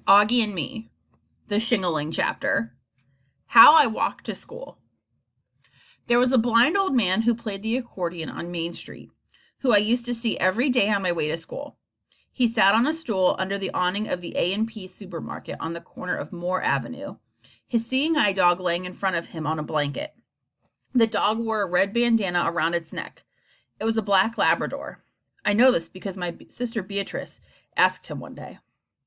Auggie and Me, the Shingaling chapter. How I Walked to School. There was a blind old man who played the accordion on Main Street, who I used to see every day on my way to school. He sat on a stool under the awning of the A&P supermarket on the corner of Moore Avenue, his seeing eye dog laying in front of him on a blanket. The dog wore a red bandana around its neck. It was a black Labrador. I know this because my sister Beatrice asked him one day.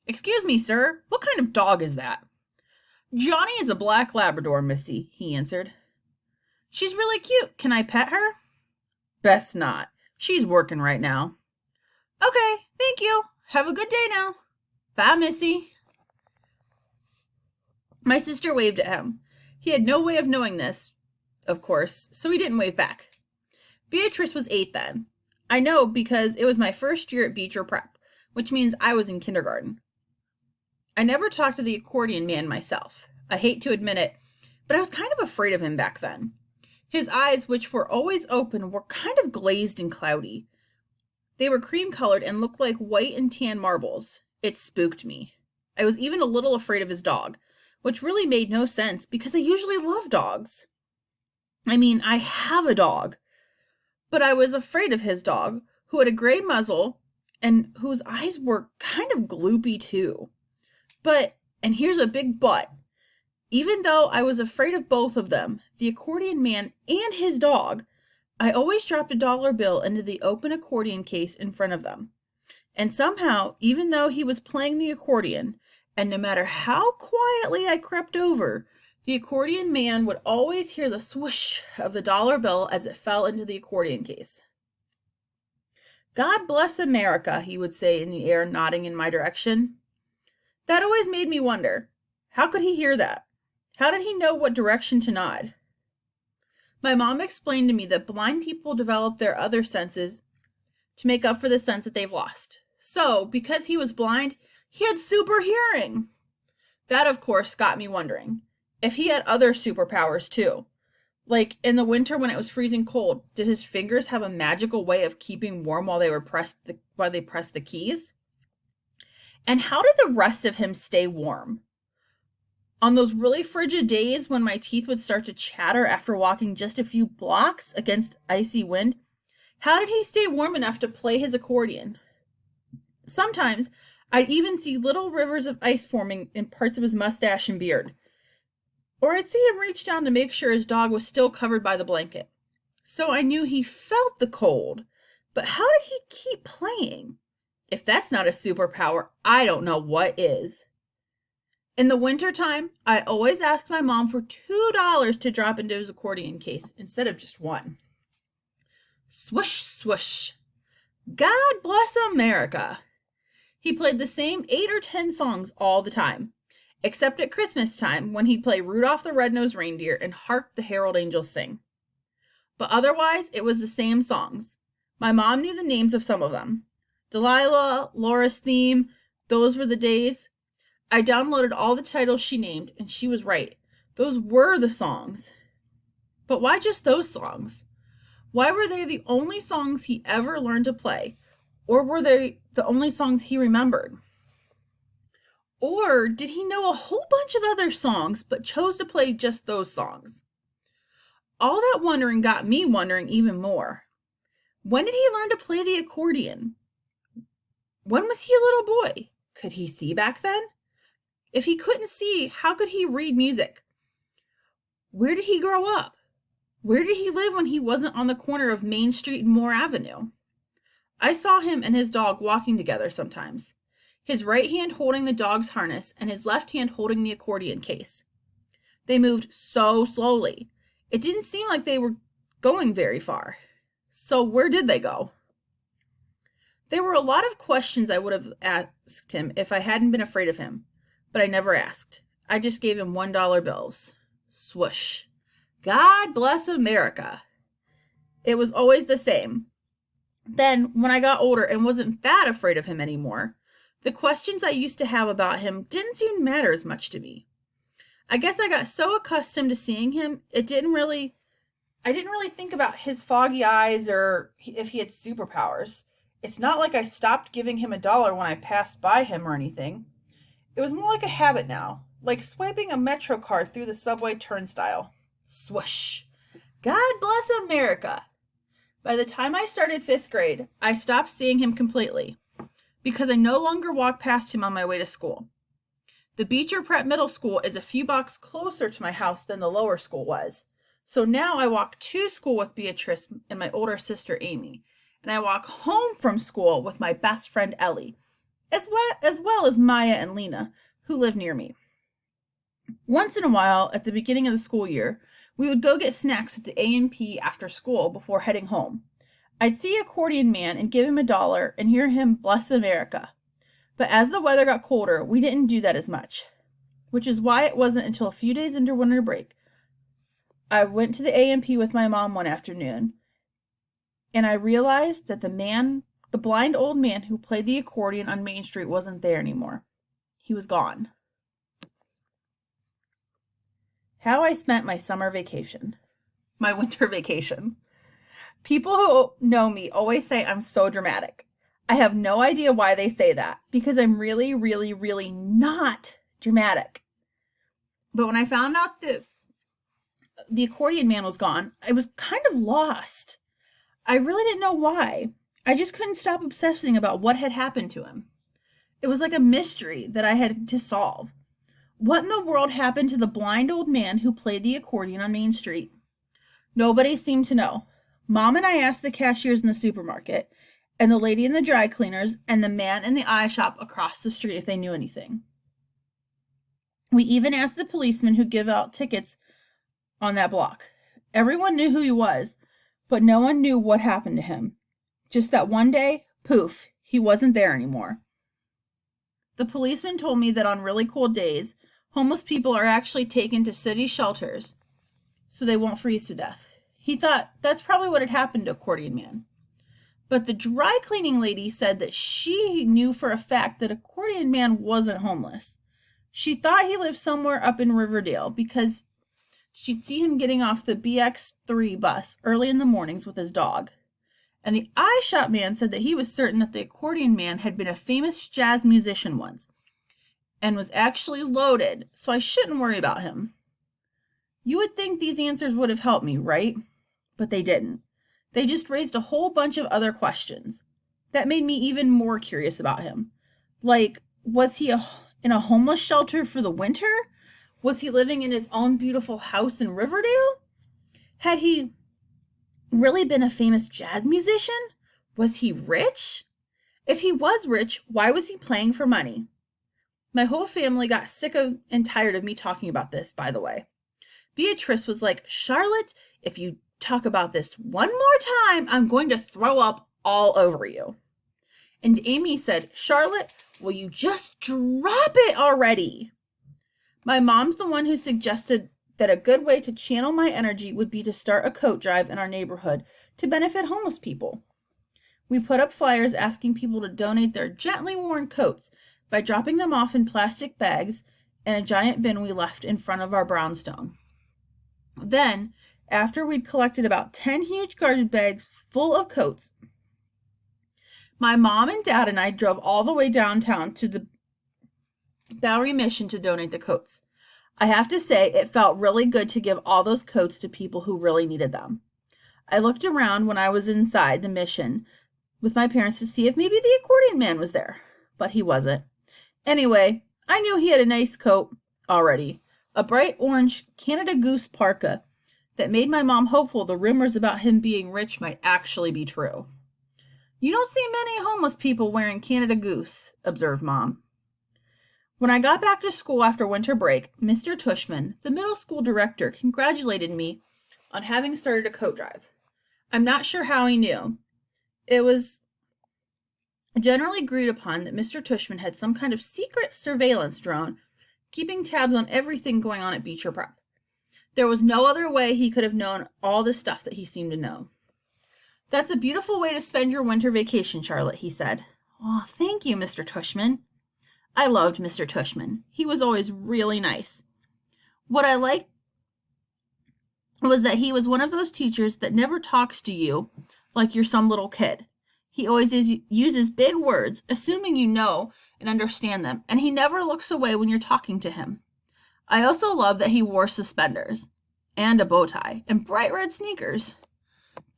"Excuse me, sir, what kind of dog is that?" "Johnny is a black Labrador, missy," he answered. "She's really cute. Can I pet her?" "Best not. She's working right now." "Okay, thank you. Have a good day now." "Bye, missy." My sister waved at him. He had no way of knowing this, of course, so he didn't wave back. Beatrice was 8 then. I know because it was my first year at Beecher Prep, which means I was in kindergarten. I never talked to the accordion man myself. I hate to admit it, but I was kind of afraid of him back then. His eyes, which were always open, were kind of glazed and cloudy. They were cream-colored and looked like white and tan marbles. It spooked me. I was even a little afraid of his dog, which really made no sense because I usually love dogs. I mean, I have a dog, but I was afraid of his dog, who had a gray muzzle and whose eyes were kind of gloopy too. But, and here's a big but, even though I was afraid of both of them, the accordion man and his dog, I always dropped a dollar bill into the open accordion case in front of them. And somehow, even though he was playing the accordion, and no matter how quietly I crept over, the accordion man would always hear the swoosh of the dollar bill as it fell into the accordion case. "God bless America," he would say in the air, nodding in my direction. That always made me wonder, how could he hear that? How did he know what direction to nod? My mom explained to me that blind people develop their other senses to make up for the sense that they've lost. So, because he was blind, he had super hearing. That, of course, got me wondering if he had other superpowers too. Like in the winter when it was freezing cold, did his fingers have a magical way of keeping warm while they pressed the keys? And how did the rest of him stay warm? On those really frigid days when my teeth would start to chatter after walking just a few blocks against icy wind, how did he stay warm enough to play his accordion? Sometimes I'd even see little rivers of ice forming in parts of his mustache and beard. Or I'd see him reach down to make sure his dog was still covered by the blanket. So I knew he felt the cold. But how did he keep playing? If that's not a superpower, I don't know what is. In the wintertime, I always asked my mom for $2 to drop into his accordion case instead of just one. Swoosh, swoosh. God bless America. He played the same 8 or 10 songs all the time, except at Christmas time when he'd play Rudolph the Red-Nosed Reindeer and Hark the Herald Angels Sing. But otherwise, it was the same songs. My mom knew the names of some of them. Delilah, Laura's Theme, those were the days. I downloaded all the titles she named, and she was right. Those were the songs. But why just those songs? Why were they the only songs he ever learned to play? Or were they the only songs he remembered? Or did he know a whole bunch of other songs, but chose to play just those songs? All that wondering got me wondering even more. When did he learn to play the accordion? When was he a little boy? Could he see back then? If he couldn't see, how could he read music? Where did he grow up? Where did he live when he wasn't on the corner of Main Street and Moore Avenue? I saw him and his dog walking together sometimes, his right hand holding the dog's harness and his left hand holding the accordion case. They moved so slowly. It didn't seem like they were going very far. So where did they go? There were a lot of questions I would have asked him if I hadn't been afraid of him, but I never asked. I just gave him $1 bills. Swoosh. God bless America. It was always the same. Then, when I got older and wasn't that afraid of him anymore, the questions I used to have about him didn't seem to matter as much to me. I guess I got so accustomed to seeing him, I didn't really think about his foggy eyes or if he had superpowers. It's not like I stopped giving him $1 when I passed by him or anything. It was more like a habit now, like swiping a Metro card through the subway turnstile. Swoosh. God bless America. By the time I started 5th grade, I stopped seeing him completely because I no longer walked past him on my way to school. The Beecher Prep Middle School is a few blocks closer to my house than the lower school was. So now I walk to school with Beatrice and my older sister Amy, and I walk home from school with my best friend Ellie, as well as Maya and Lena, who live near me. Once in a while, at the beginning of the school year, we would go get snacks at the A&P after school before heading home. I'd see Accordion Man and give him $1 and hear him bless America. But as the weather got colder, we didn't do that as much, which is why it wasn't until a few days into winter break I went to the A&P with my mom one afternoon, and I realized that the blind old man who played the accordion on Main Street wasn't there anymore. He was gone. How I spent my summer vacation. My winter vacation. People who know me always say I'm so dramatic. I have no idea why they say that, because I'm really, really, really not dramatic. But when I found out that the accordion man was gone, I was kind of lost. I really didn't know why. I just couldn't stop obsessing about what had happened to him. It was like a mystery that I had to solve. What in the world happened to the blind old man who played the accordion on Main Street? Nobody seemed to know. Mom and I asked the cashiers in the supermarket, and the lady in the dry cleaners, and the man in the eye shop across the street if they knew anything. We even asked the policeman who give out tickets on that block. Everyone knew who he was, but no one knew what happened to him. Just that one day, poof, he wasn't there anymore. The policeman told me that on really cold days, homeless people are actually taken to city shelters so they won't freeze to death. He thought that's probably what had happened to Accordion Man. But the dry cleaning lady said that she knew for a fact that Accordion Man wasn't homeless. She thought he lived somewhere up in Riverdale because she'd see him getting off the BX3 bus early in the mornings with his dog. And the eye shop man said that he was certain that the Accordion Man had been a famous jazz musician once and was actually loaded, so I shouldn't worry about him. You would think these answers would have helped me, right? But they didn't. They just raised a whole bunch of other questions. That made me even more curious about him. Like, was he in a homeless shelter for the winter? Was he living in his own beautiful house in Riverdale? Had he really been a famous jazz musician? Was he rich? If he was rich, why was he playing for money? My whole family got sick of and tired of me talking about this, by the way. Beatrice was like, Charlotte, if you talk about this one more time, I'm going to throw up all over you. And Amy said, Charlotte, will you just drop it already? My mom's the one who suggested that a good way to channel my energy would be to start a coat drive in our neighborhood to benefit homeless people. We put up flyers asking people to donate their gently worn coats by dropping them off in plastic bags in a giant bin we left in front of our brownstone. Then, after we'd collected about 10 huge garbage bags full of coats, my mom and dad and I drove all the way downtown to the Bowery Mission to donate the coats. I have to say, it felt really good to give all those coats to people who really needed them. I looked around when I was inside the mission with my parents to see if maybe the accordion man was there, but he wasn't. Anyway, I knew he had a nice coat already, a bright orange Canada Goose parka that made my mom hopeful the rumors about him being rich might actually be true. You don't see many homeless people wearing Canada Goose, observed Mom. When I got back to school after winter break, Mr. Tushman, the middle school director, congratulated me on having started a coat drive. I'm not sure how he knew. It was generally agreed upon that Mr. Tushman had some kind of secret surveillance drone keeping tabs on everything going on at Beecher Prep. There was no other way he could have known all the stuff that he seemed to know. That's a beautiful way to spend your winter vacation, Charlotte, he said. Oh, thank you, Mr. Tushman. I loved Mr. Tushman. He was always really nice. What I liked was that he was one of those teachers that never talks to you like you're some little kid. He always uses big words, assuming you know and understand them, and he never looks away when you're talking to him. I also love that he wore suspenders and a bow tie and bright red sneakers.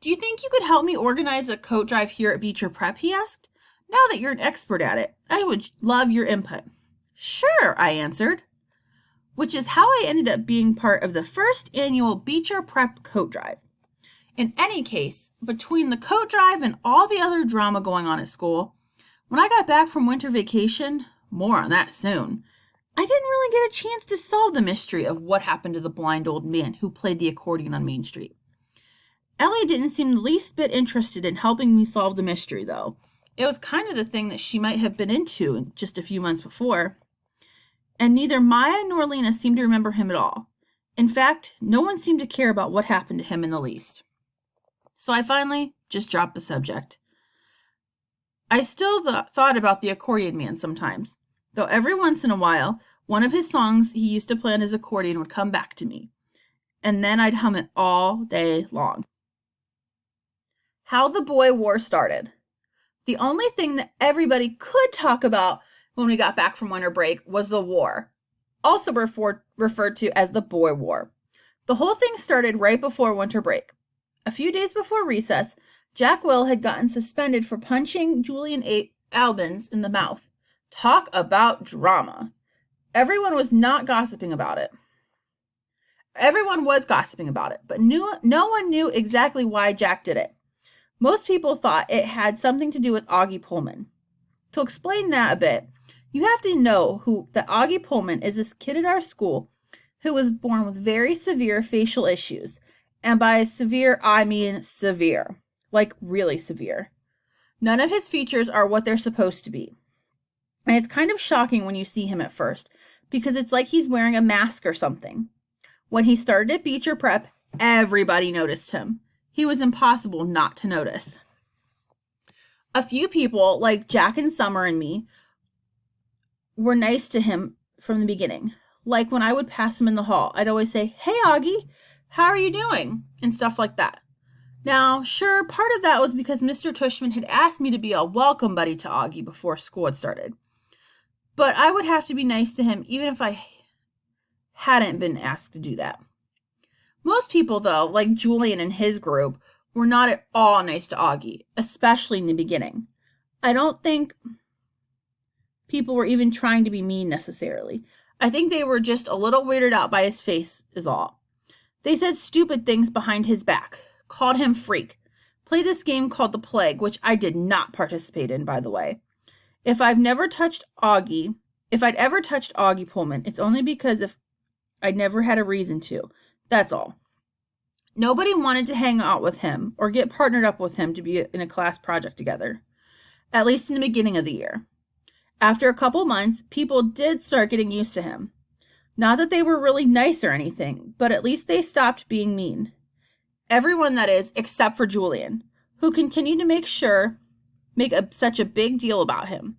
Do you think you could help me organize a coat drive here at Beecher Prep? He asked. Now that you're an expert at it, I would love your input. Sure, I answered, which is how I ended up being part of the first annual Beecher Prep coat drive. In any case, between the coat drive and all the other drama going on at school, when I got back from winter vacation, more on that soon, I didn't really get a chance to solve the mystery of what happened to the blind old man who played the accordion on Main Street. Ellie didn't seem the least bit interested in helping me solve the mystery, though. It was kind of the thing that she might have been into just a few months before. And neither Maya nor Lena seemed to remember him at all. In fact, no one seemed to care about what happened to him in the least. So I finally just dropped the subject. I still thought about the accordion man sometimes, though every once in a while, one of his songs he used to play on his accordion would come back to me, and then I'd hum it all day long. How the Boy War started. The only thing that everybody could talk about when we got back from winter break was the war, also referred to as the Boy War. The whole thing started right before winter break. A few days before recess, Jack Will had gotten suspended for punching Julian Albans in the mouth. Talk about drama. Everyone was gossiping about it, but no one knew exactly why Jack did it. Most people thought it had something to do with Auggie Pullman. To explain that a bit, you have to know that Auggie Pullman is this kid at our school who was born with very severe facial issues. And by severe, I mean severe. Like really severe. None of his features are what they're supposed to be. And it's kind of shocking when you see him at first, because it's like he's wearing a mask or something. When he started at Beecher Prep, everybody noticed him. He was impossible not to notice. A few people, like Jack and Summer and me, were nice to him from the beginning. Like when I would pass him in the hall, I'd always say, "Hey, Auggie, how are you doing?" and stuff like that. Now, sure, part of that was because Mr. Tushman had asked me to be a welcome buddy to Auggie before school had started. But I would have to be nice to him even if I hadn't been asked to do that. Most people, though, like Julian and his group, were not at all nice to Auggie, especially in the beginning. I don't think people were even trying to be mean necessarily. I think they were just a little weirded out by his face is all. They said stupid things behind his back, called him freak, played this game called the Plague, which I did not participate in, by the way. If I'd ever touched Auggie Pullman, it's only because I'd never had a reason to. That's all. Nobody wanted to hang out with him or get partnered up with him to be in a class project together, at least in the beginning of the year. After a couple months, people did start getting used to him. Not that they were really nice or anything, but at least they stopped being mean. Everyone, that is, except for Julian, who continued to make such a big deal about him.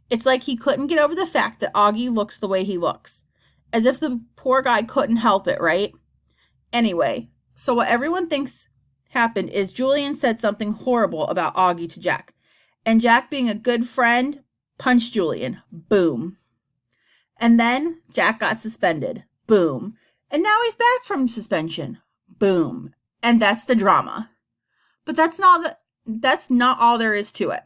It's like he couldn't get over the fact that Auggie looks the way he looks. As if the poor guy couldn't help it, right? Anyway, so what everyone thinks happened is Julian said something horrible about Auggie to Jack. And Jack, being a good friend, punched Julian. Boom. And then Jack got suspended. Boom. And now he's back from suspension. Boom. And that's the drama. But that's not all there is to it.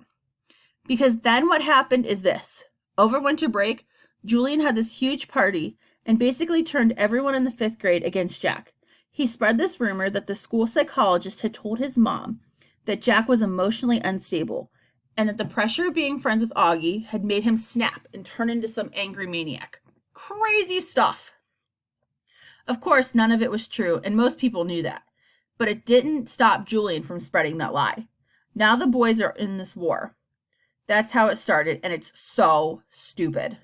Because then what happened is this. Over winter break, Julian had this huge party and basically turned everyone in the 5th grade against Jack. He spread this rumor that the school psychologist had told his mom that Jack was emotionally unstable and that the pressure of being friends with Auggie had made him snap and turn into some angry maniac. Crazy stuff. Of course, none of it was true, and most people knew that. But it didn't stop Julian from spreading that lie. Now the boys are in this war. That's how it started, and it's so stupid.